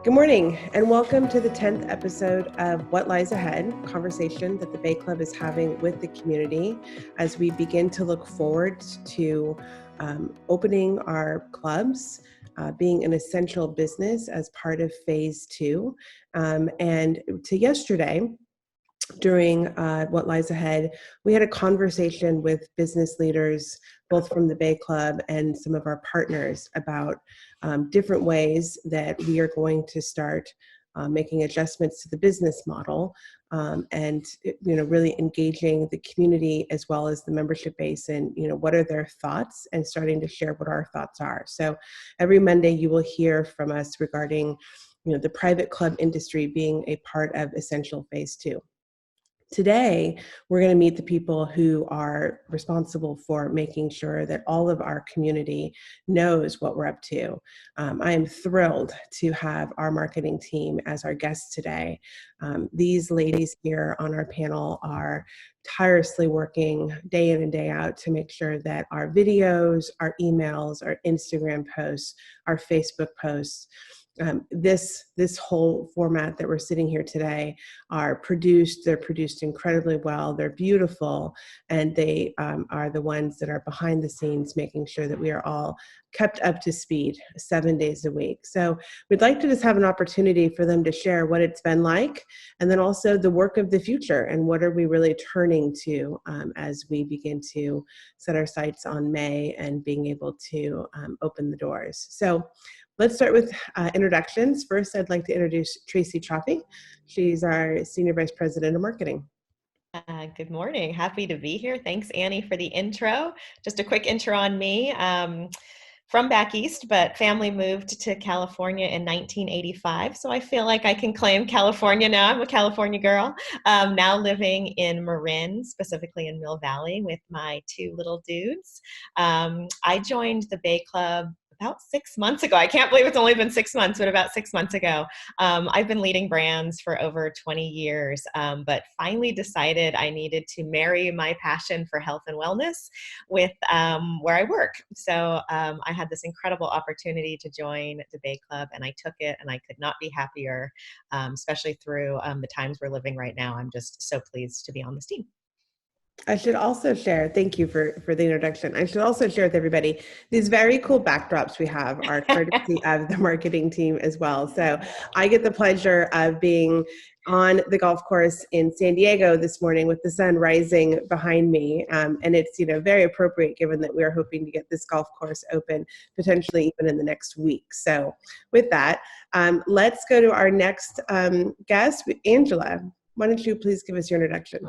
Good morning, and welcome to the 10th episode of What Lies Ahead, conversation that the Bay Club is having with the community as we begin to look forward to opening our clubs, being an essential business as part of phase 2. And to yesterday, during What Lies Ahead, we had a conversation with business leaders, both from the Bay Club and some of our partners, about different ways that we are going to start making adjustments to the business model and really engaging the community as well as the membership base and what are their thoughts and starting to share what our thoughts are. So every Monday you will hear from us regarding the private club industry being a part of Essential Phase 2. Today, we're going to meet the people who are responsible for making sure that all of our community knows what we're up to. I am thrilled to have our marketing team as our guests today. These ladies here on our panel are tirelessly working day in and day out to make sure that our videos, our emails, our Instagram posts, our Facebook posts, this whole format that we're sitting here today they're produced incredibly well, they're beautiful, and they are the ones that are behind the scenes making sure that we are all kept up to speed 7 days a week. So we'd like to just have an opportunity for them to share what it's been like, and then also the work of the future and what are we really turning to as we begin to set our sights on May and being able to open the doors. So let's start with introductions. First, I'd like to introduce Tracy Chaffee. She's our Senior Vice President of Marketing. Good morning. Happy to be here. Thanks, Annie, for the intro. Just a quick intro on me. From back east, but family moved to California in 1985. So I feel like I can claim California now. I'm a California girl. Now living in Marin, specifically in Mill Valley with my two little dudes. I joined the Bay Club about 6 months ago. I can't believe it's only been 6 months, but about 6 months ago. I've been leading brands for over 20 years, but finally decided I needed to marry my passion for health and wellness with where I work. So I had this incredible opportunity to join the Bay Club, and I took it, and I could not be happier, especially through the times we're living right now. I'm just so pleased to be on this team. I should also share, thank you for the introduction. I should also share with everybody, these very cool backdrops we have are courtesy of the marketing team as well. So I get the pleasure of being on the golf course in San Diego this morning with the sun rising behind me. And it's very appropriate given that we're hoping to get this golf course open potentially even in the next week. So with that, let's go to our next guest, Angela. Why don't you please give us your introduction?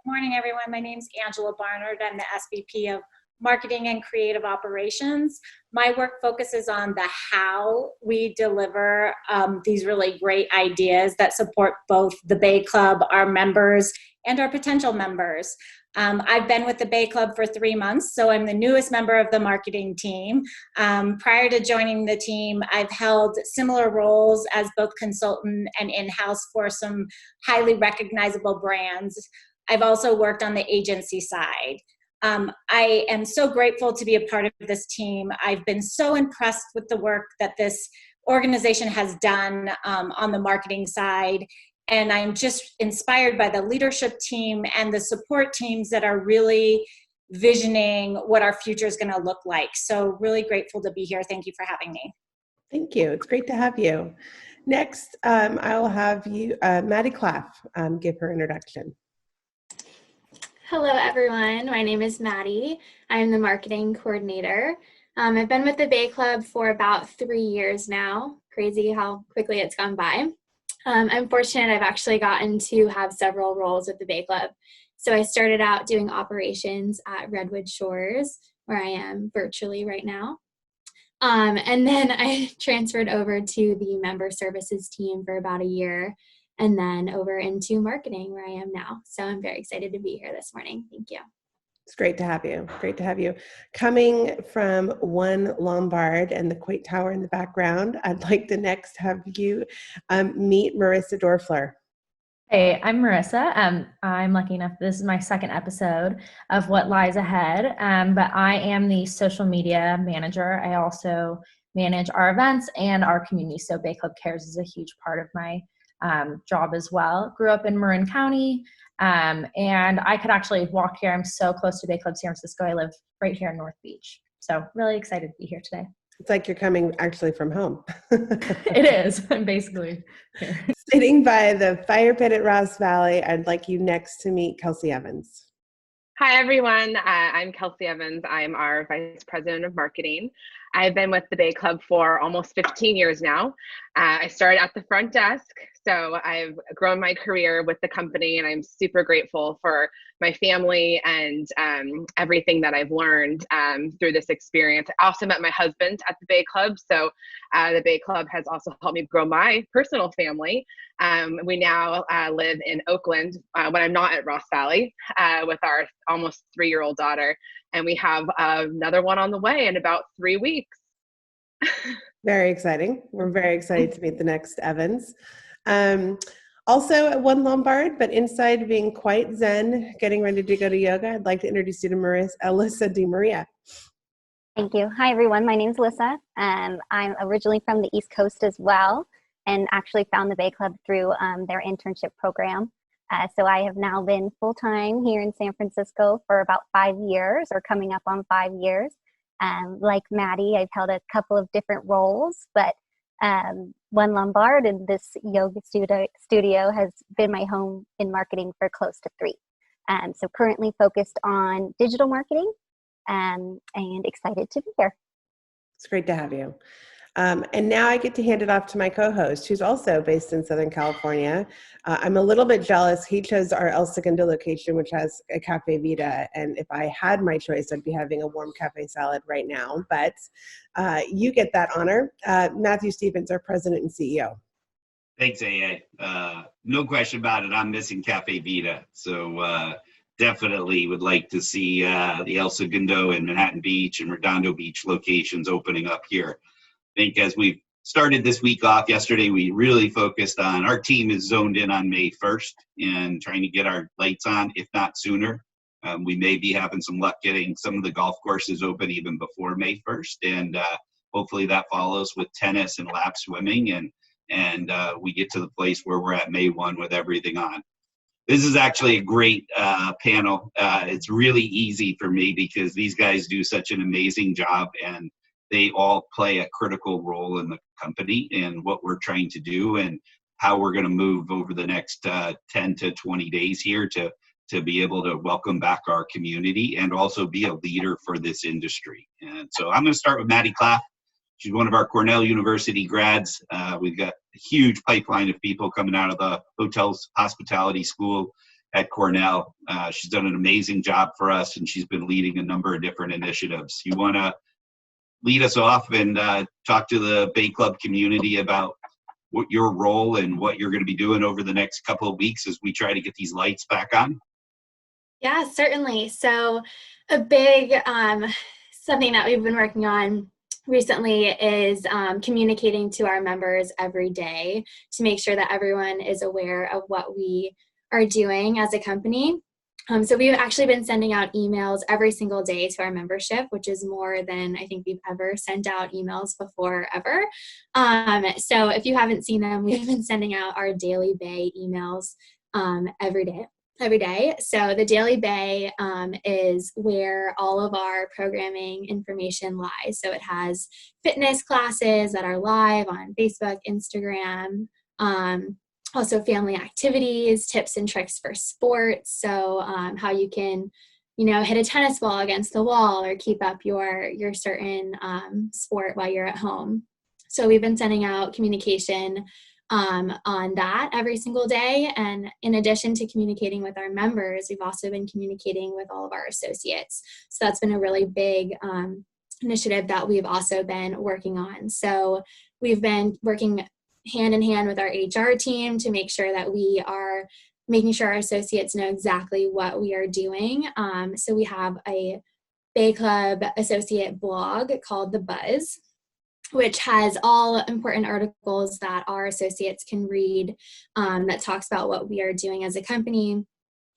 Good morning, everyone. My name is Angela Barnard. I'm the SVP of Marketing and Creative Operations. My work focuses on the how we deliver these really great ideas that support both the Bay Club, our members, and our potential members. I've been with the Bay Club for 3 months, so I'm the newest member of the marketing team. Prior to joining the team, I've held similar roles as both consultant and in-house for some highly recognizable brands. I've also worked on the agency side. I am so grateful to be a part of this team. I've been so impressed with the work that this organization has done on the marketing side. And I'm just inspired by the leadership team and the support teams that are really visioning what our future is going to look like. So really grateful to be here. Thank you for having me. Thank you. It's great to have you. Next, I will have you, Maddie Claff, give her introduction. Hello, everyone. My name is Maddie. I'm the marketing coordinator. I've been with the Bay Club for about 3 years now. Crazy how quickly it's gone by. I'm fortunate I've actually gotten to have several roles with the Bay Club. So I started out doing operations at Redwood Shores, where I am virtually right now. And then I transferred over to the member services team for about a year, and then over into marketing where I am now. So I'm very excited to be here this morning. Thank you. It's great to have you. Great to have you. Coming from One Lombard and the Coit Tower in the background, I'd like to next have you meet Marissa Dorfler. Hey, I'm Marissa. I'm lucky enough, this is my second episode of What Lies Ahead, but I am the social media manager. I also manage our events and our community. So Bay Club Cares is a huge part of my job as well. Grew up in Marin County, and I could actually walk here. I'm so close to Bay Club San Francisco. I live right here in North Beach. So really excited to be here today. It's like you're coming actually from home. It is. I'm basically here. Sitting by the fire pit at Ross Valley, I'd like you next to meet Kelsey Evans. Hi, everyone. I'm Kelsey Evans. I'm our Vice President of Marketing. I've been with the Bay Club for almost 15 years now. I started at the front desk, so I've grown my career with the company, and I'm super grateful for my family and everything that I've learned through this experience. I also met my husband at the Bay Club, so the Bay Club has also helped me grow my personal family. We now live in Oakland when I'm not at Ross Valley with our almost 3-year-old daughter, and we have another one on the way in about 3 weeks. Very exciting. We're very excited to meet the next Evans. Also at One Lombard, but inside being quite zen, getting ready to go to yoga, I'd like to introduce you to Alyssa DiMaria. Thank you. Hi, everyone. My name's Alyssa. I'm originally from the East Coast as well, and actually found the Bay Club through their internship program. So I have now been full-time here in San Francisco for about 5 years, or coming up on 5 years. Like Maddie, I've held a couple of different roles, but One Lombard and this yoga studio has been my home in marketing for close to 3. So currently focused on digital marketing, and excited to be here. It's great to have you. And now I get to hand it off to my co-host, who's also based in Southern California. I'm a little bit jealous. He chose our El Segundo location, which has a Cafe Vita. And if I had my choice, I'd be having a warm cafe salad right now. But you get that honor. Matthew Stevens, our president and CEO. Thanks, AA. No question about it. I'm missing Cafe Vita. So definitely would like to see the El Segundo and Manhattan Beach and Redondo Beach locations opening up here. I think as we've started this week off yesterday, we really focused on, our team is zoned in on May 1st and trying to get our lights on, if not sooner. We may be having some luck getting some of the golf courses open even before May 1st. And hopefully that follows with tennis and lap swimming. And we get to the place where we're at May 1 with everything on. This is actually a great panel. It's really easy for me because these guys do such an amazing job, and they all play a critical role in the company and what we're trying to do and how we're going to move over the next 10 to 20 days here to be able to welcome back our community and also be a leader for this industry. And so I'm going to start with Maddie Claff. She's one of our Cornell University grads. We've got a huge pipeline of people coming out of the hotels hospitality school at Cornell. She's done an amazing job for us, and she's been leading a number of different initiatives. You want to lead us off and talk to the Bay Club community about what your role and what you're going to be doing over the next couple of weeks as we try to get these lights back on? Yeah, certainly. So a big something that we've been working on recently is communicating to our members every day to make sure that everyone is aware of what we are doing as a company. So we've actually been sending out emails every single day to our membership, which is more than I think we've ever sent out emails before ever. So if you haven't seen them, we've been sending out our Daily Bay emails every day. So the Daily Bay is where all of our programming information lies. So it has fitness classes that are live on Facebook, Instagram, also family activities, tips and tricks for sports. So how you can, hit a tennis ball against the wall or keep up your certain sport while you're at home. So we've been sending out communication on that every single day. And in addition to communicating with our members, we've also been communicating with all of our associates. So that's been a really big initiative that we've also been working on. So we've been working hand in hand with our HR team to make sure that we are making sure our associates know exactly what we are doing. So we have a Bay Club associate blog called The Buzz, which has all important articles that our associates can read that talks about what we are doing as a company.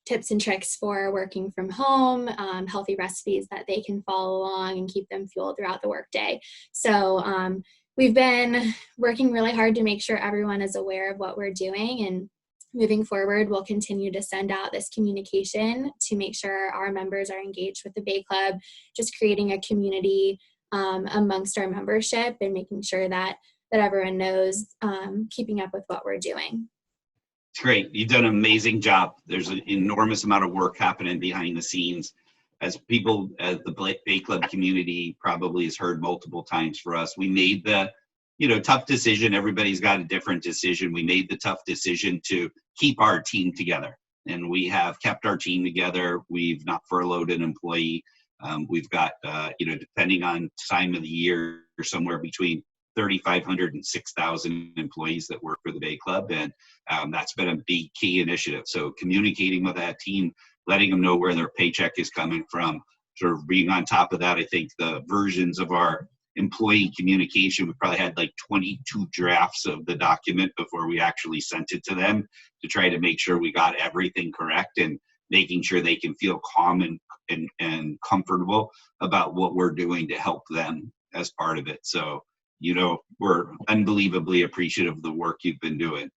tips and tricks for working from home, healthy recipes that they can follow along and keep them fueled throughout the workday. So we've been working really hard to make sure everyone is aware of what we're doing, and moving forward, we'll continue to send out this communication to make sure our members are engaged with the Bay Club, just creating a community amongst our membership and making sure that everyone knows, keeping up with what we're doing. It's great. You've done an amazing job. There's an enormous amount of work happening behind the scenes. As people, as the Bay Club community probably has heard multiple times for us, we made the tough decision. Everybody's got a different decision. We made the tough decision to keep our team together, and we have kept our team together. We've not furloughed an employee. We've got, depending on time of the year, somewhere between 3,500 and 6,000 employees that work for the Bay Club, and that's been a big key initiative. So communicating with that team, letting them know where their paycheck is coming from, sort of being on top of that. I think the versions of our employee communication, we probably had like 22 drafts of the document before we actually sent it to them, to try to make sure we got everything correct and making sure they can feel calm and comfortable about what we're doing to help them as part of it. So, we're unbelievably appreciative of the work you've been doing.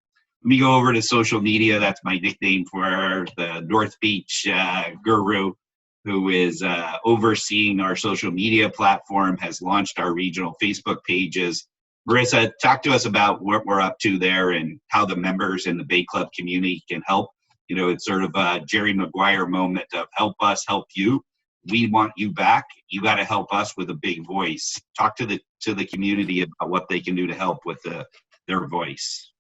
Let me go over to social media. That's my nickname for the North Beach guru, who is overseeing our social media platform, has launched our regional Facebook pages. Marissa, talk to us about what we're up to there and how the members in the Bay Club community can help. It's sort of a Jerry Maguire moment of help us, help you. We want you back. You got to help us with a big voice. Talk to the community about what they can do to help with their voice.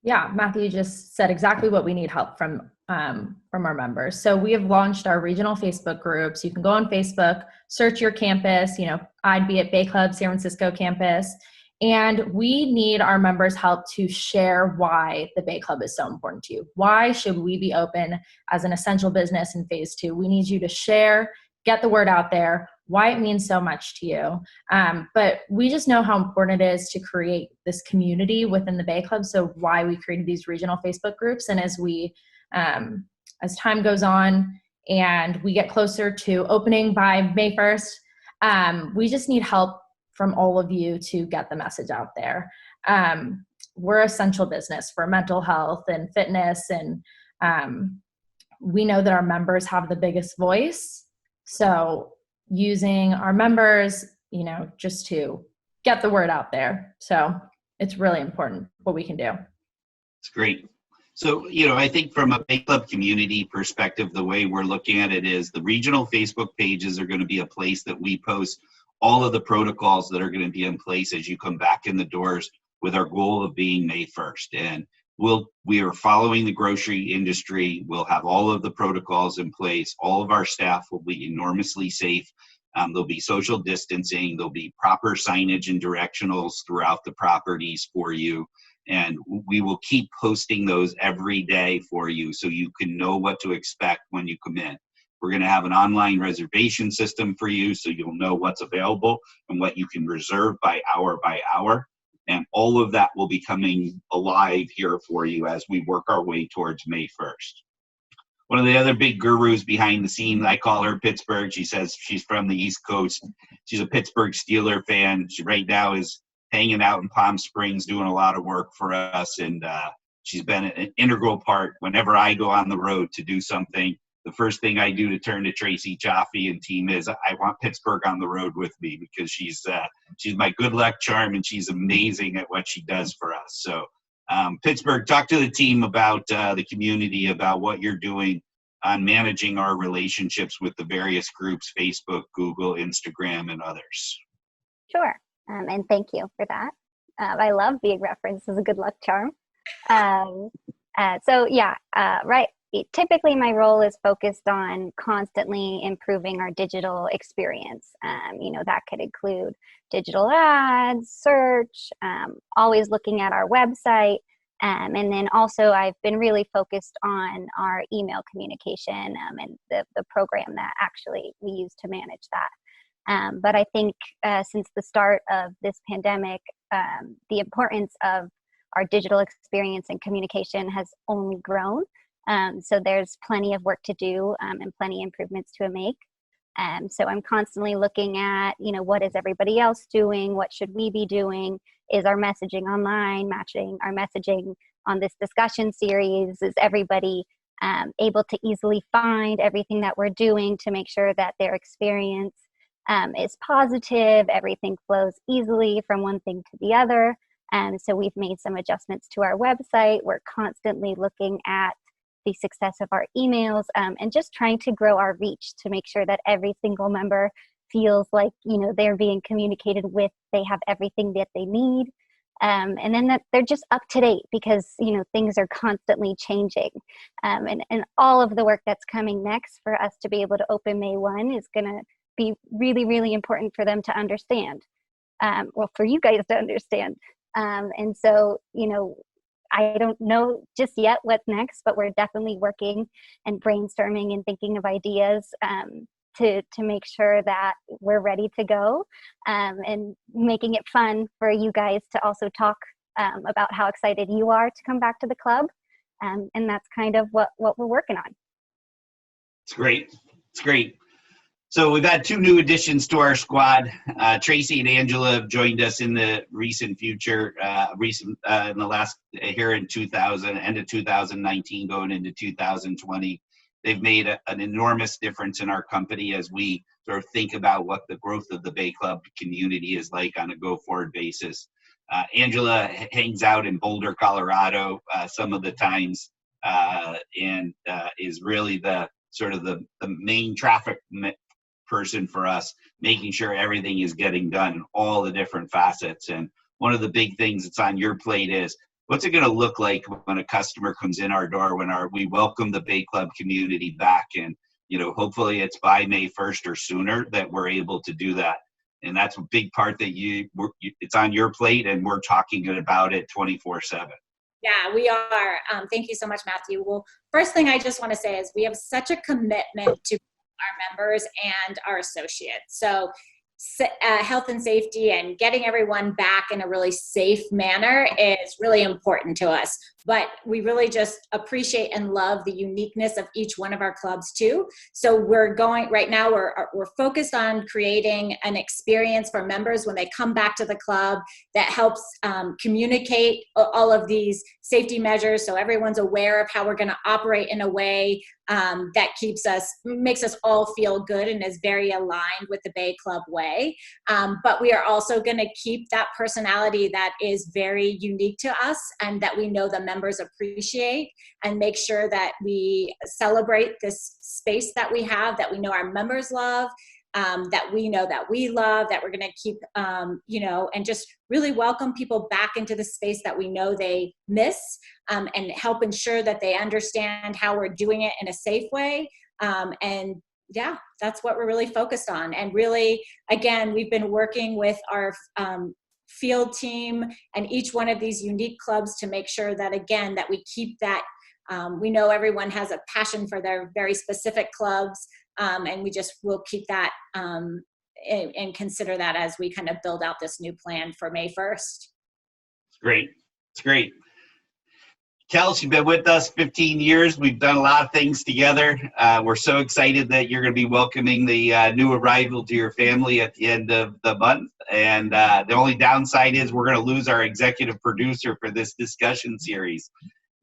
Yeah, Matthew just said exactly what we need help from our members. So we have launched our regional Facebook groups. You can go on Facebook, search your campus. I'd be at Bay Club San Francisco campus. And we need our members' help to share why the Bay Club is so important to you. Why should we be open as an essential business in phase 2? We need you to share, get the word out there, why it means so much to you. But we just know how important it is to create this community within the Bay Club. So why we created these regional Facebook groups. And as time goes on and we get closer to opening by May 1st, we just need help from all of you to get the message out there. We're essential business for mental health and fitness, and we know that our members have the biggest voice. So using our members, just to get the word out there. So it's really important what we can do. It's great. So, I think from a Bay Club community perspective, the way we're looking at it is the regional Facebook pages are going to be a place that we post all of the protocols that are going to be in place as you come back in the doors, with our goal of being May 1st. And we are following the grocery industry. We'll have all of the protocols in place. All of our staff will be enormously safe. There'll be social distancing. There'll be proper signage and directionals throughout the properties for you. And we will keep posting those every day for you so you can know what to expect when you come in. We're going to have an online reservation system for you so you'll know what's available and what you can reserve by hour. And all of that will be coming alive here for you as we work our way towards May 1st. One of the other big gurus behind the scene, I call her Pittsburgh. She says she's from the East Coast. She's a Pittsburgh Steeler fan. She right now is hanging out in Palm Springs doing a lot of work for us. And she's been an integral part whenever I go on the road to do something. The first thing I do to turn to Tracy Chaffee and team is I want Pittsburgh on the road with me, because she's my good luck charm, and she's amazing at what she does for us. So Pittsburgh, talk to the team about the community, about what you're doing on managing our relationships with the various groups, Facebook, Google, Instagram, and others. Sure, and thank you for that. I love being referenced as a good luck charm. Right. Typically, my role is focused on constantly improving our digital experience. That could include digital ads, search, always looking at our website. And then also I've been really focused on our email communication and the program that actually we use to manage that. But I think since the start of this pandemic, the importance of our digital experience and communication has only grown. So there's plenty of work to do and plenty of improvements to make. So I'm constantly looking at, what is everybody else doing? What should we be doing? Is our messaging online matching our messaging on this discussion series? Is everybody able to easily find everything that we're doing to make sure that their experience is positive, everything flows easily from one thing to the other? So we've made some adjustments to our website. We're constantly looking at the success of our emails and just trying to grow our reach to make sure that every single member feels like, they're being communicated with, they have everything that they need. And then that they're just up to date because, things are constantly changing. And all of the work that's coming next for us to be able to open May 1 is going to be really, really important for them to understand. For you guys to understand. And so, I don't know just yet what's next, but we're definitely working and brainstorming and thinking of ideas to make sure that we're ready to go and making it fun for you guys to also talk about how excited you are to come back to the club. And that's kind of what we're working on. It's great. It's great. So we've had 2 new additions to our squad. Tracy and Angela have joined us in the recent future, in the last, here in end of 2019, going into 2020. They've made an enormous difference in our company as we sort of think about what the growth of the Bay Club community is like on a go-forward basis. Angela hangs out in Boulder, Colorado, some of the times, and is really the sort of the main traffic person for us, making sure everything is getting done, all the different facets. And one of the big things that's on your plate is, what's it going to look like when a customer comes in our door, when we welcome the Bay Club community back? And, hopefully it's by May 1st or sooner that we're able to do that. And that's a big part that it's on your plate, and we're talking about it 24/7. Yeah, we are. Thank you so much, Matthew. Well, first thing I just want to say is we have such a commitment to our members and our associates. So health and safety and getting everyone back in a really safe manner is really important to us. But we really just appreciate and love the uniqueness of each one of our clubs too. So we're focused on creating an experience for members when they come back to the club that helps communicate all of these safety measures, so everyone's aware of how we're going to operate in a way that makes us all feel good and is very aligned with the Bay Club way. But we are also going to keep that personality that is very unique to us and that we know the members appreciate, and make sure that we celebrate this space that we have, that we know our members love, that we know that we love, that we're going to keep, and just really welcome people back into the space that we know they miss, and help ensure that they understand how we're doing it in a safe way. And yeah, that's what we're really focused on. And really, again, we've been working with our field team and each one of these unique clubs to make sure that, again, that we keep that. We know everyone has a passion for their very specific clubs, and we just will keep that and consider that as we kind of build out this new plan for May 1st. It's great. It's great. Kels, you've been with us 15 years. We've done a lot of things together. We're so excited that you're going to be welcoming the new arrival to your family at the end of the month. And the only downside is we're going to lose our executive producer for this discussion series.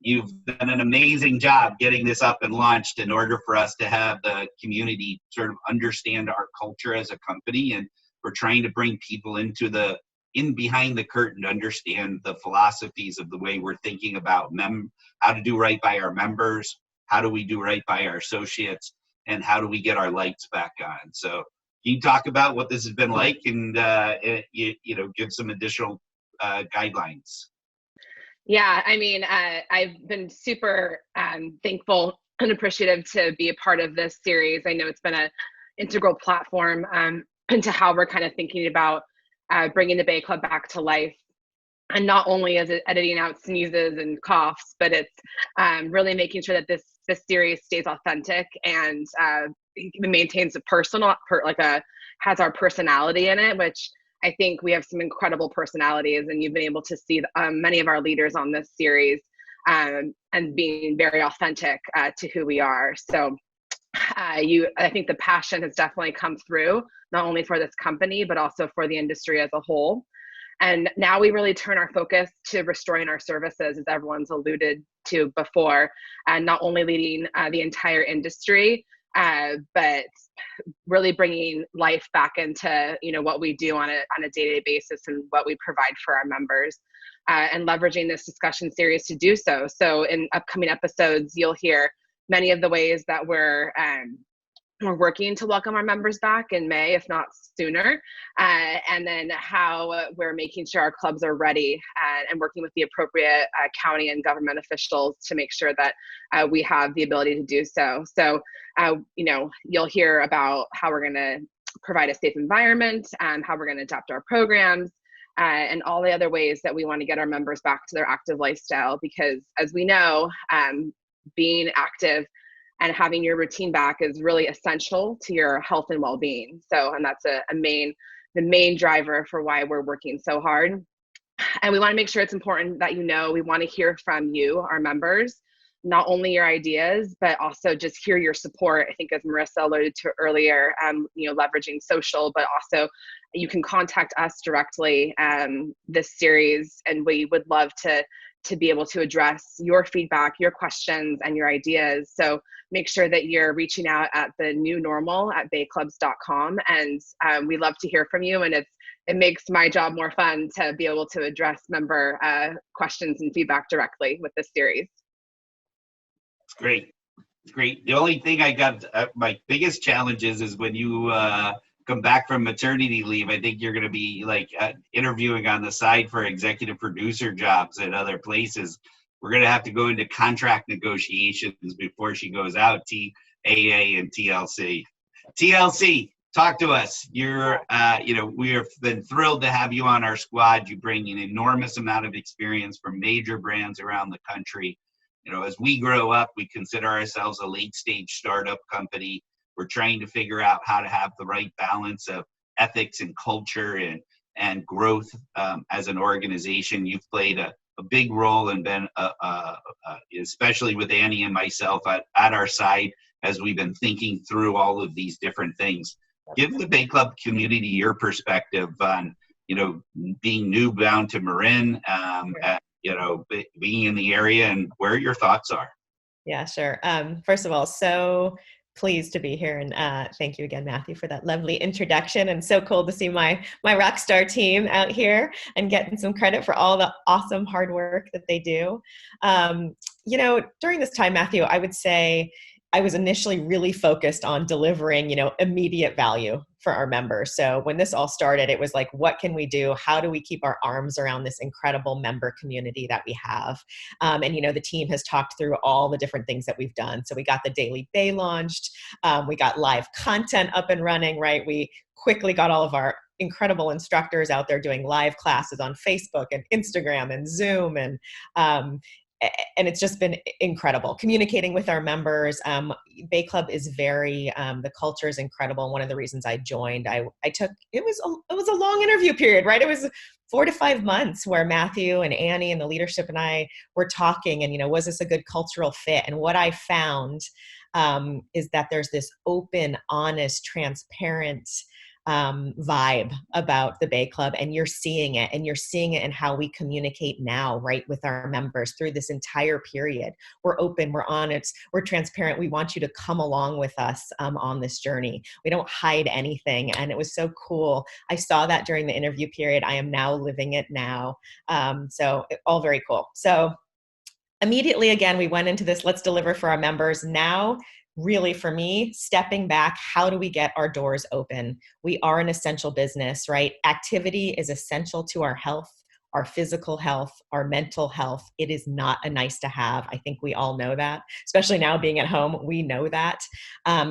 You've done an amazing job getting this up and launched in order for us to have the community sort of understand our culture as a company. And we're trying to bring people in behind the curtain to understand the philosophies of the way we're thinking about how to do right by our members, how do we do right by our associates, and how do we get our lights back on. So can you talk about what this has been like and give some additional guidelines? Yeah, I mean, I've been super thankful and appreciative to be a part of this series. I know it's been an integral platform into how we're kind of thinking about bringing the Bay Club back to life. And not only is it editing out sneezes and coughs, but it's really making sure that this series stays authentic and maintains has our personality in it, which I think we have some incredible personalities, and you've been able to see many of our leaders on this series and being very authentic to who we are. So I think the passion has definitely come through, not only for this company, but also for the industry as a whole. And now we really turn our focus to restoring our services, as everyone's alluded to before, and not only leading the entire industry, but really bringing life back into what we do on a day-to-day basis and what we provide for our members, and leveraging this discussion series to do so. So in upcoming episodes, you'll hear many of the ways that we're working to welcome our members back in May, if not sooner, and then how we're making sure our clubs are ready, and working with the appropriate county and government officials to make sure that we have the ability to do so. So, you'll hear about how we're going to provide a safe environment, how we're going to adapt our programs, and all the other ways that we want to get our members back to their active lifestyle. Because as we know, being active and having your routine back is really essential to your health and well-being. So, and that's the main driver for why we're working so hard. And we want to make sure it's important that we want to hear from you, our members, not only your ideas, but also just hear your support. I think as Marissa alluded to earlier, leveraging social, but also you can contact us directly this series, and we would love to be able to address your feedback, your questions, and your ideas. So make sure that you're reaching out at the new normal at bayclubs.com. And we love to hear from you. And it makes my job more fun to be able to address member questions and feedback directly with this series. It's great. It's great. The only thing I got, my biggest challenges is when you come back from maternity leave. I think you're going to be interviewing on the side for executive producer jobs at other places. We're going to have to go into contract negotiations before she goes out. TAA and TLC. TLC, talk to us. You're, we have been thrilled to have you on our squad. You bring an enormous amount of experience from major brands around the country. As we grow up, we consider ourselves a late stage startup company. We're trying to figure out how to have the right balance of ethics and culture and growth as an organization. You've played a big role and been, especially with Annie and myself at our side as we've been thinking through all of these different things. Give the Bay Club community your perspective on, being new bound to Marin, being in the area, and where your thoughts are. Yeah, sure. First of all, so pleased to be here, and thank you again, Matthew, for that lovely introduction. And so cool to see my rock star team out here and getting some credit for all the awesome hard work that they do. During this time, Matthew, I would say I was initially really focused on delivering, immediate value for our members. So when this all started, it was like, what can we do? How do we keep our arms around this incredible member community that we have? And the team has talked through all the different things that we've done. So we got the Daily Bay launched. We got live content up and running, right? We quickly got all of our incredible instructors out there doing live classes on Facebook and Instagram and Zoom, and it's just been incredible communicating with our members. Bay Club is very, the culture is incredible. One of the reasons I joined, it was a long interview period, right? It was 4 to 5 months where Matthew and Annie and the leadership and I were talking, and, was this a good cultural fit? And what I found is that there's this open, honest, transparent vibe about the Bay Club, and you're seeing it in how we communicate now, right, with our members through this entire period. We're open, we're honest, we're transparent. We want you to come along with us on this journey. We don't hide anything, and it was so cool. I saw that during the interview period. I am now living it now. So all very cool. So immediately, again, we went into this, let's deliver for our members. Now, really, for me, stepping back, how do we get our doors open? We are an essential business, right? Activity is essential to our health, our physical health, our mental health. It is not a nice to have. I think we all know that, especially now being at home, we know that.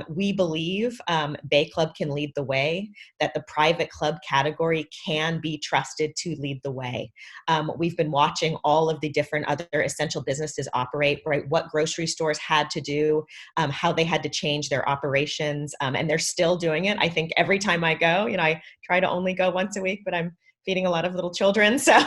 We believe Bay Club can lead the way, that the private club category can be trusted to lead the way. We've been watching all of the different other essential businesses operate, right? What grocery stores had to do, how they had to change their operations, and they're still doing it. I think every time I go, I try to only go once a week, but I'm feeding a lot of little children. So,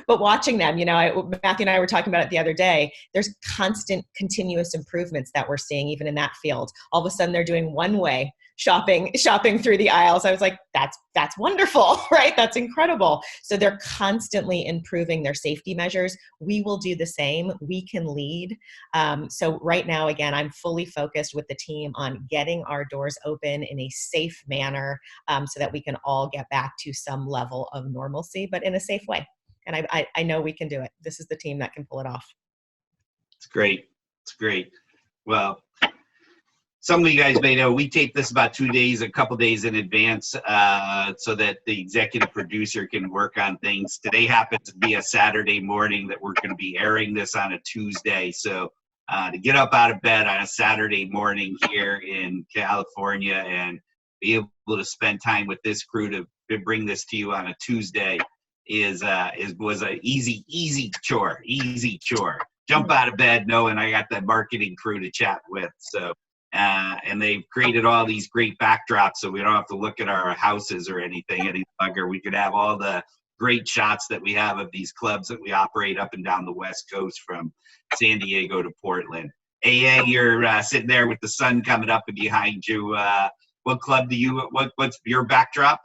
but watching them, Matthew and I were talking about it the other day, there's constant continuous improvements that we're seeing even in that field. All of a sudden they're doing one-way shopping through the aisles. I was like, that's wonderful, right? That's incredible. So they're constantly improving their safety measures. We will do the same. We can lead. So right now, again, I'm fully focused with the team on getting our doors open in a safe manner, so that we can all get back to some level of normalcy, but in a safe way. And I know we can do it. This is the team that can pull it off. It's great. It's great. Well, some of you guys may know we tape this about a couple days in advance, so that the executive producer can work on things. Today happens to be a Saturday morning that we're going to be airing this on a Tuesday. So to get up out of bed on a Saturday morning here in California and be able to spend time with this crew to bring this to you on a Tuesday was an easy chore. Jump out of bed knowing I got that marketing crew to chat with. So. And they've created all these great backdrops so we don't have to look at our houses or anything any longer. We could have all the great shots that we have of these clubs that we operate up and down the West Coast from San Diego to Portland. AA, you're sitting there with the sun coming up and behind you. What club what's your backdrop?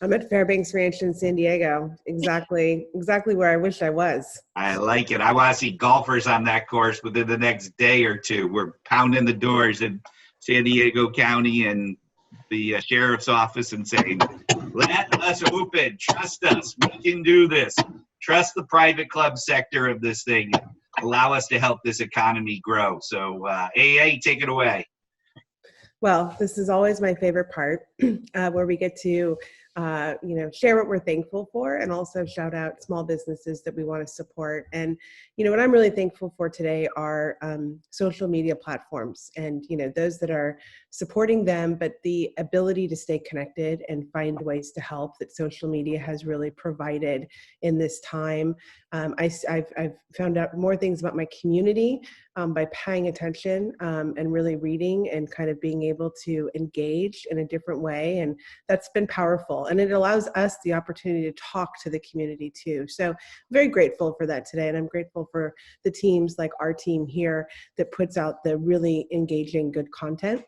I'm at Fairbanks Ranch in San Diego. Exactly where I wish I was. I like it. I want to see golfers on that course within the next day or two. We're pounding the doors in San Diego County and the sheriff's office and saying, let us open. Trust us. We can do this. Trust the private club sector of this thing. Allow us to help this economy grow. So AA, take it away. Well, this is always my favorite part, where we get to share what we're thankful for and also shout out small businesses that we want to support. And, what I'm really thankful for today are social media platforms and, those that are supporting them, but the ability to stay connected and find ways to help that social media has really provided in this time. I've found out more things about my community by paying attention and really reading and kind of being able to engage in a different way. And that's been powerful. And it allows us the opportunity to talk to the community too. So very grateful for that today. And I'm grateful for the teams like our team here that puts out the really engaging, good content.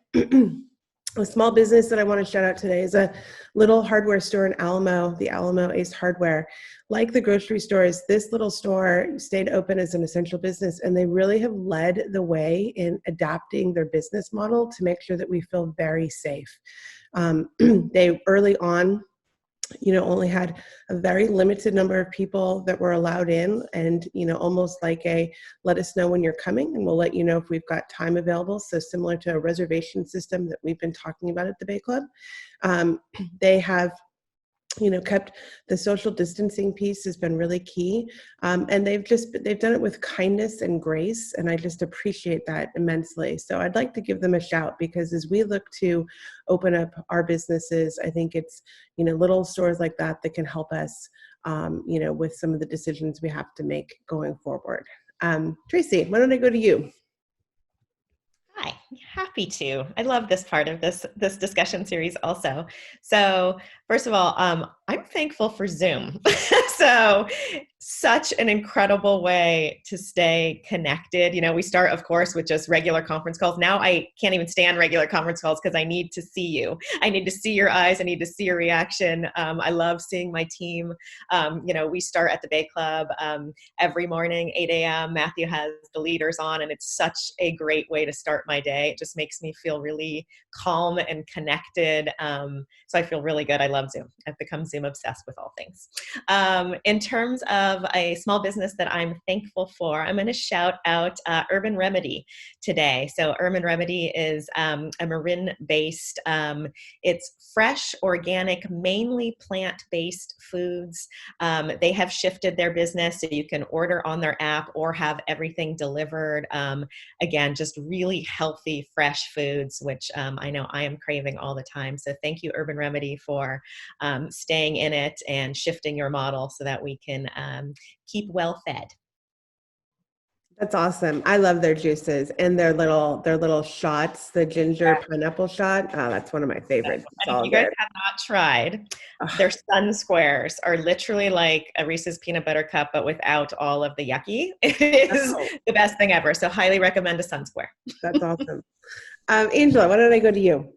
A small business that I want to shout out today is a little hardware store in Alamo, the Alamo Ace Hardware. Like the grocery stores, this little store stayed open as an essential business, and they really have led the way in adapting their business model to make sure that we feel very safe. They early on, only had a very limited number of people that were allowed in, and, almost like a let us know when you're coming and we'll let you know if we've got time available. So similar to a reservation system that we've been talking about at the Bay Club. They have kept the social distancing piece has been really key. And they've done it with kindness and grace. And I just appreciate that immensely. So I'd like to give them a shout, because as we look to open up our businesses, I think it's, little stores like that can help us, with some of the decisions we have to make going forward. Tracy, why don't I go to you? Hi, happy to. I love this part of this discussion series also. So first of all, I'm thankful for Zoom. So such an incredible way to stay connected. We start, of course, with just regular conference calls. Now I can't even stand regular conference calls because I need to see you. I need to see your eyes. I need to see your reaction. I love seeing my team. We start at the Bay Club every morning, 8 a.m. Matthew has the leaders on, and it's such a great way to start my day. It just makes me feel really calm and connected. So I feel really good. I love Zoom. I've become Zoom obsessed with all things. In terms of a small business that I'm thankful for, I'm going to shout out Urban Remedy today. So Urban Remedy is a Marin-based, it's fresh, organic, mainly plant-based foods. They have shifted their business so you can order on their app or have everything delivered. Again, just really healthy, fresh foods, which I know I am craving all the time. So thank you, Urban Remedy, for staying in it and shifting your model so that we can keep well fed. That's awesome. I love their juices and their little shots, the ginger pineapple shot. Oh, that's one of my favorites. It's And if all you guys good. have not tried, Ugh. their Sun Squares are literally like a Reese's peanut butter cup, but without all of the yucky. It is Oh, the best thing ever. So highly recommend a Sun Square. that's awesome. Angela, why don't I go to you?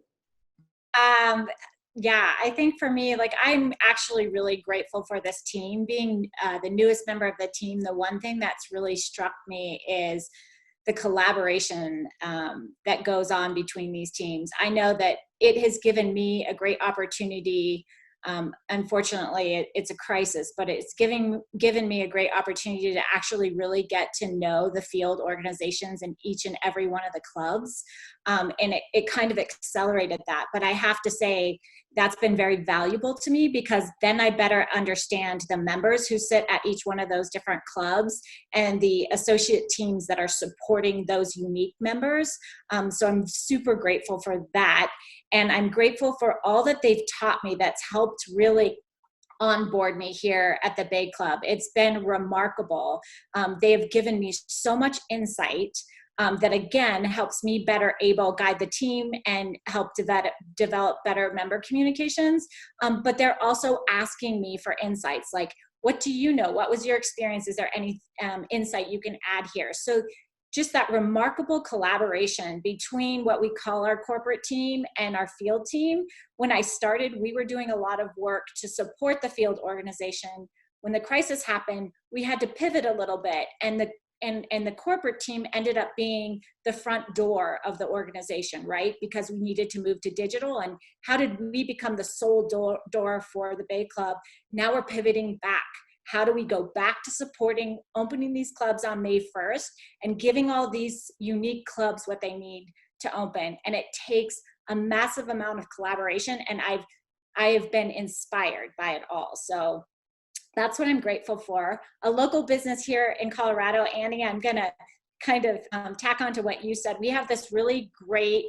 Yeah, I think for me, like, I'm actually really grateful for this team. Being the newest member of the team, the one thing that's really struck me is the collaboration that goes on between these teams. I know that it has given me a great opportunity. Unfortunately, it's a crisis, but it's given me a great opportunity to actually really get to know the field organizations in each and every one of the clubs. And it kind of accelerated that. But I have to say, that's been very valuable to me, because then I better understand the members who sit at each one of those different clubs and the associate teams that are supporting those unique members. So I'm super grateful for that. And I'm grateful for all that they've taught me that's helped really onboard me here at the Bay Club. It's been remarkable. They have given me so much insight that, again, helps me better guide the team and help develop better member communications. But they're also asking me for insights like, what do you know? What was your experience? Is there any insight you can add here? So just that remarkable collaboration between what we call our corporate team and our field team. When I started, we were doing a lot of work to support the field organization. When the crisis happened, we had to pivot a little bit, and the corporate team ended up being the front door of the organization, right? Because we needed to move to digital. And how did we become the sole door for the Bay Club? Now we're pivoting back. How do we go back to supporting opening these clubs on May 1st and giving all these unique clubs what they need to open? And it takes a massive amount of collaboration, and I have been inspired by it all. So that's what I'm grateful for. A local business here in Colorado, Annie, I'm gonna kind of tack on to what you said. We have this really great,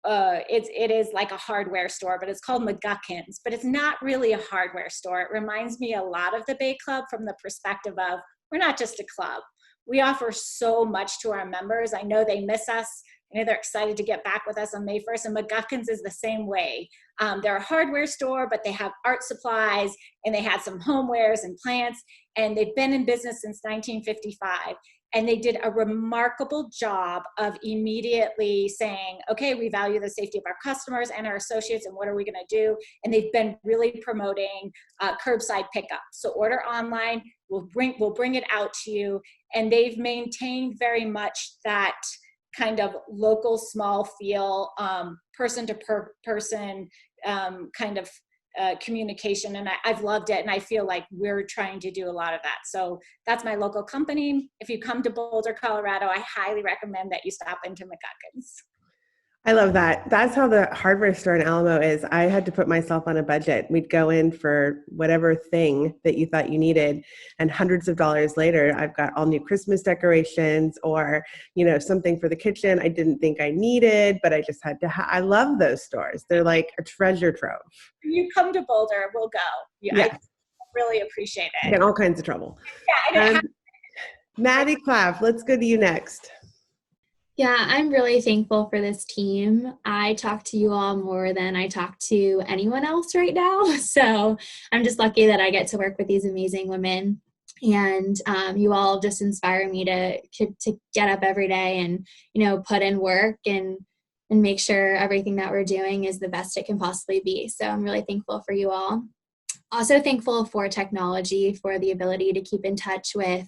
it is like a hardware store, but it's called McGuckins, but it's not really a hardware store. It reminds me a lot of the Bay Club from the perspective of, we're not just a club. We offer so much to our members. I know they miss us. I know they're excited to get back with us on May 1st, and McGuckins is the same way. They're a hardware store, but they have art supplies, and they had some homewares and plants, and they've been in business since 1955. And they did a remarkable job of immediately saying, okay, we value the safety of our customers and our associates, and what are we gonna do? And they've been really promoting curbside pickup. So order online, we'll bring it out to you. And they've maintained very much that kind of local small feel, person to person kind of communication, and I've loved it, and I feel like we're trying to do a lot of that. So that's my local company. If you come to Boulder, Colorado, I highly recommend that you stop into McGuckins. I love that. That's how the hardware store in Alamo is. I had to put myself on a budget. We'd go in for whatever thing that you thought you needed, and hundreds of dollars later, I've got all new Christmas decorations or, something for the kitchen I didn't think I needed, but I just had to. I love those stores. They're like a treasure trove. When you come to Boulder, we'll go. Yeah. I really appreciate it. Get all kinds of trouble. Yeah, Maddie Claff, let's go to you next. Yeah, I'm really thankful for this team. I talk to you all more than I talk to anyone else right now. So I'm just lucky that I get to work with these amazing women. And you all just inspire me to get up every day and, put in work and make sure everything that we're doing is the best it can possibly be. So I'm really thankful for you all. Also thankful for technology, for the ability to keep in touch with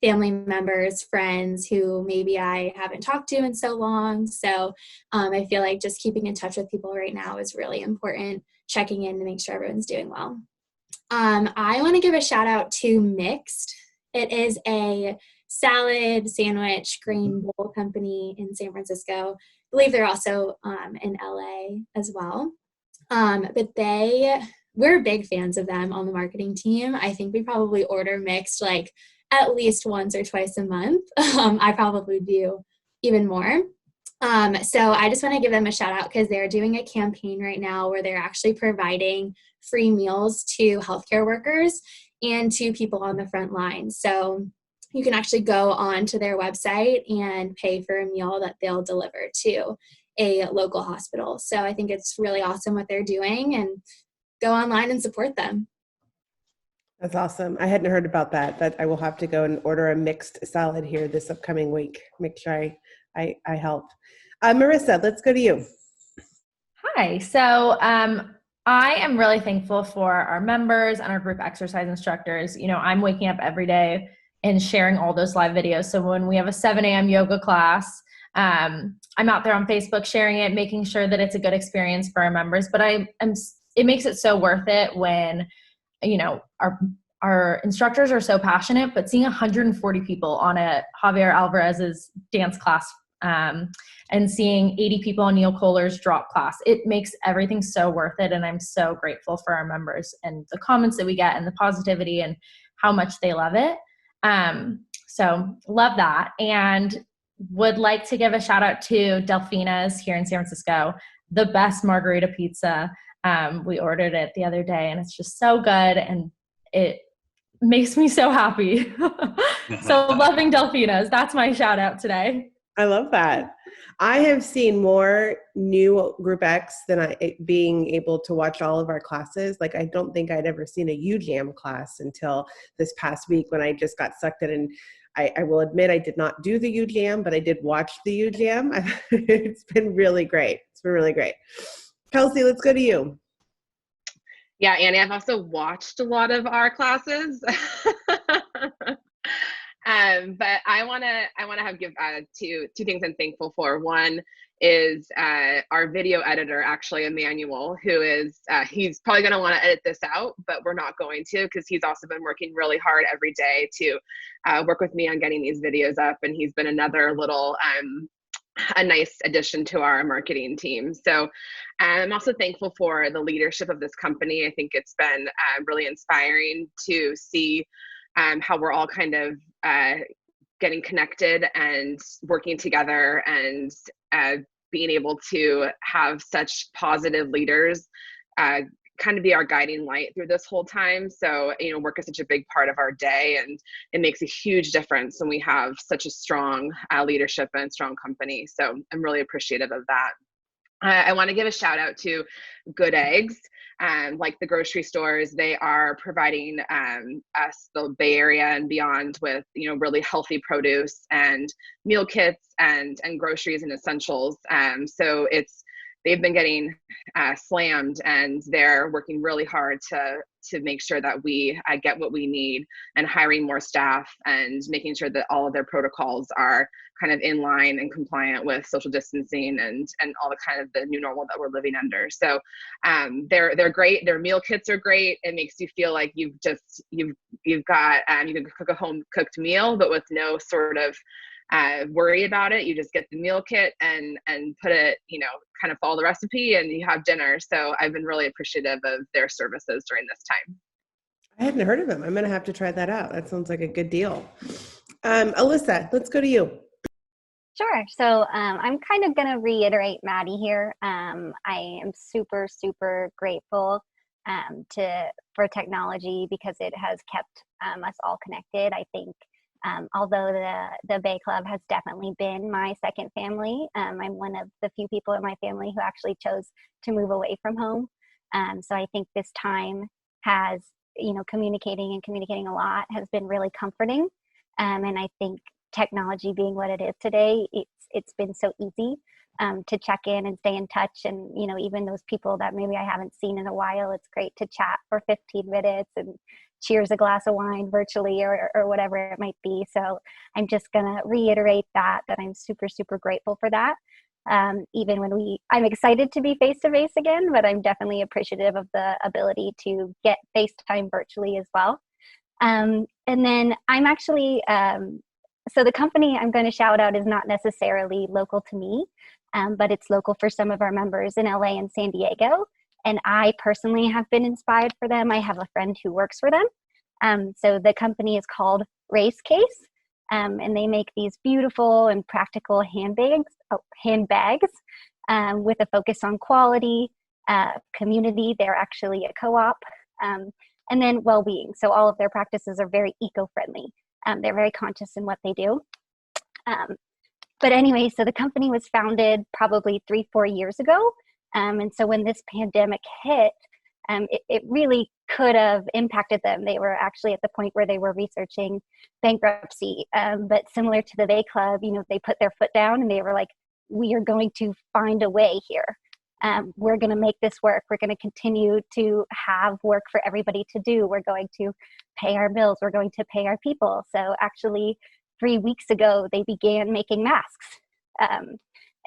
family members, friends who maybe I haven't talked to in so long. So I feel like just keeping in touch with people right now is really important, checking in to make sure everyone's doing well. I want to give a shout out to Mixed. It is a salad, sandwich, grain bowl company in San Francisco. I believe they're also in LA as well. But we're big fans of them on the marketing team. I think we probably order Mixed like at least once or twice a month. I probably do even more. So I just want to give them a shout out because they're doing a campaign right now where they're actually providing free meals to healthcare workers and to people on the front line. So, you can actually go on to their website and pay for a meal that they'll deliver to a local hospital. So I think it's really awesome what they're doing, and go online and support them. That's awesome. I hadn't heard about that. That I will have to go and order a mixed salad here this upcoming week. Make sure I help. Marissa, let's go to you. Hi. So I am really thankful for our members and our group exercise instructors. You know, I'm waking up every day and sharing all those live videos. So when we have a 7 a.m. yoga class, I'm out there on Facebook sharing it, making sure that it's a good experience for our members. But it makes it so worth it when, you know, our instructors are so passionate, but seeing 140 people on a Javier Alvarez's dance class, and seeing 80 people on Neil Kohler's drop class, it makes everything so worth it. And I'm so grateful for our members and the comments that we get and the positivity and how much they love it. So love that. And would like to give a shout out to Delfina's here in San Francisco, the best margarita pizza. We ordered it the other day and it's just so good and it makes me so happy. So loving Delfina's, that's my shout out today. I love that. I have seen more new Group X than being able to watch all of our classes. Like, I don't think I'd ever seen a UJAM class until this past week when I just got sucked in. And I will admit I did not do the UJAM, but I did watch the UJAM. It's been really great. It's been really great. Kelsey, let's go to you. Yeah, Annie, I've also watched a lot of our classes. But I want to give two things I'm thankful for. One is our video editor, actually, Emmanuel, who is he's probably going to want to edit this out, but we're not going to, because he's also been working really hard every day to work with me on getting these videos up, and he's been another little a nice addition to our marketing team. So I'm also thankful for the leadership of this company. I think it's been really inspiring to see how we're all kind of getting connected and working together, and being able to have such positive leaders kind of be our guiding light through this whole time. So, you know, work is such a big part of our day, and it makes a huge difference when we have such a strong leadership and strong company. So I'm really appreciative of that. I want to give a shout out to Good Eggs. Like the grocery stores, they are providing us, the Bay Area and beyond, with, you know, really healthy produce and meal kits and groceries and essentials. So they've been getting slammed, and they're working really hard to make sure that we get what we need, and hiring more staff and making sure that all of their protocols are kind of in line and compliant with social distancing and all the kind of the new normal that we're living under. So they're great. Their meal kits are great. It makes you feel like you've got you can cook a home cooked meal, but with no sort of worry about it. You just get the meal kit and put it, you know, kind of follow the recipe, and you have dinner. So I've been really appreciative of their services during this time. I hadn't heard of them. I'm going to have to try that out. That sounds like a good deal. Alyssa, let's go to you. Sure. So I'm kind of going to reiterate Maddie here. I am super, super grateful for technology, because it has kept us all connected. I think although the Bay Club has definitely been my second family, I'm one of the few people in my family who actually chose to move away from home. So I think this time has, you know, communicating a lot has been really comforting. And I think technology being what it is today, it's been so easy to check in and stay in touch. And, you know, even those people that maybe I haven't seen in a while, it's great to chat for 15 minutes and cheers a glass of wine virtually or whatever it might be. So I'm just going to reiterate that I'm super, super grateful for that. Even when I'm excited to be face-to-face again, but I'm definitely appreciative of the ability to get FaceTime virtually as well. And then I'm actually, so the company I'm going to shout out is not necessarily local to me, but it's local for some of our members in LA and San Diego. And I personally have been inspired for them. I have a friend who works for them. So the company is called Race Case, and they make these beautiful and practical handbags with a focus on quality, community. They're actually a co-op, and then well-being. So all of their practices are very eco-friendly. They're very conscious in what they do. But anyway, so the company was founded probably 3-4 years ago. And so when this pandemic hit, it really could have impacted them. They were actually at the point where they were researching bankruptcy. But similar to the Bay Club, they put their foot down and they were like, we are going to find a way here. We're going to make this work. We're going to continue to have work for everybody to do. We're going to pay our bills. We're going to pay our people. So actually, 3 weeks ago, they began making masks.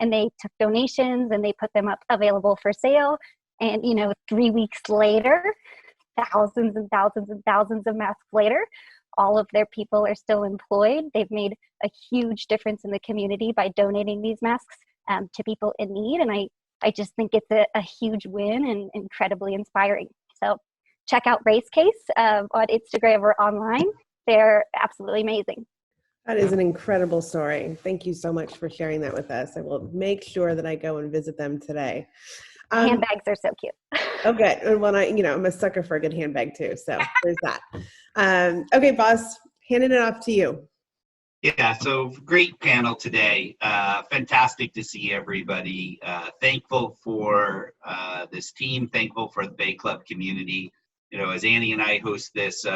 And they took donations and they put them up available for sale. And, 3 weeks later, thousands and thousands and thousands of masks later, all of their people are still employed. They've made a huge difference in the community by donating these masks to people in need. And I just think it's a huge win and incredibly inspiring. So check out Race Case on Instagram or online. They're absolutely amazing. That is an incredible story. Thank you so much for sharing that with us. I will make sure that I go and visit them today. Handbags are so cute. Okay. And when I'm a sucker for a good handbag too. So there's that. Okay, boss, handing it off to you. Yeah, so great panel today. Fantastic to see everybody. Thankful for this team, thankful for the Bay Club community. As Annie and I host this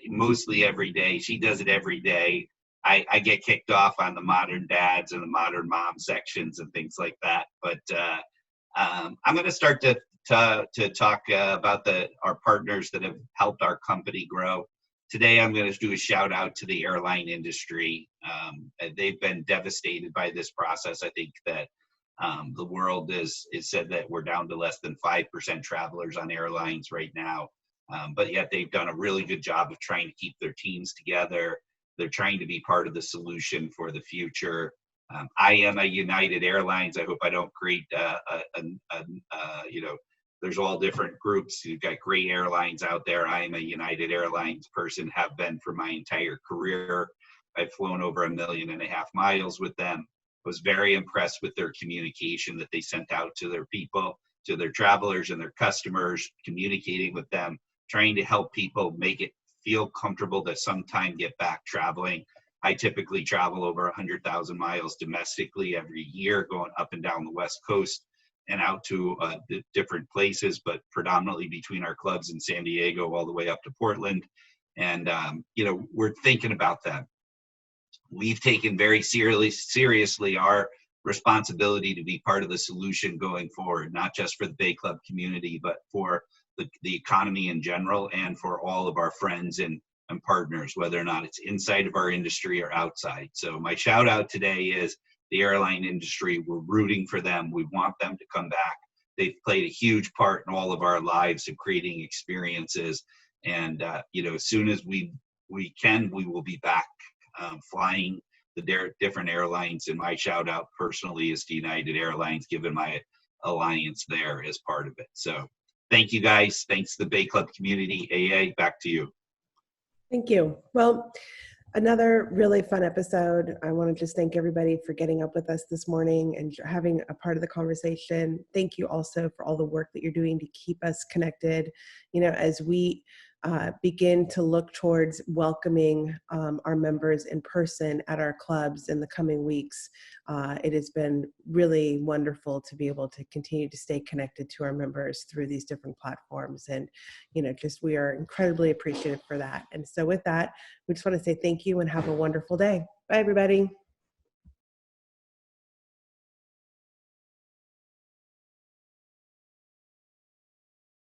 mostly every day, she does it every day. I get kicked off on the modern dads and the modern mom sections and things like that. But I'm going to start to talk about our partners that have helped our company grow. Today, I'm going to do a shout out to the airline industry. They've been devastated by this process. I think that the world is said that we're down to less than 5% travelers on airlines right now. But yet they've done a really good job of trying to keep their teams together. They're trying to be part of the solution for the future. I am a United Airlines. I hope I don't create there's all different groups. You've got great airlines out there. I am a United Airlines person, have been for my entire career. I've flown over 1.5 million miles with them. I was very impressed with their communication that they sent out to their people, to their travelers and their customers, communicating with them, trying to help people make it feel comfortable to sometime get back traveling. I typically travel over 100,000 miles domestically every year, going up and down the West Coast and out to the different places, but predominantly between our clubs in San Diego all the way up to Portland. And, we're thinking about them. We've taken very seriously our responsibility to be part of the solution going forward, not just for the Bay Club community, but for the economy in general and for all of our friends and partners, whether or not it's inside of our industry or outside. So my shout out today is the airline industry. We're rooting for them. We want them to come back. They've played a huge part in all of our lives of creating experiences. And, as soon as we can, we will be back flying the different airlines. And my shout out personally is to United Airlines, given my alliance there as part of it. So thank you guys. Thanks to the Bay Club community. AA, back to you. Thank you. Well, another really fun episode. I want to just thank everybody for getting up with us this morning and having a part of the conversation. Thank you also for all the work that you're doing to keep us connected, as we begin to look towards welcoming our members in person at our clubs in the coming weeks. It has been really wonderful to be able to continue to stay connected to our members through these different platforms. And, we are incredibly appreciative for that. And so with that, we just want to say thank you and have a wonderful day. Bye, everybody.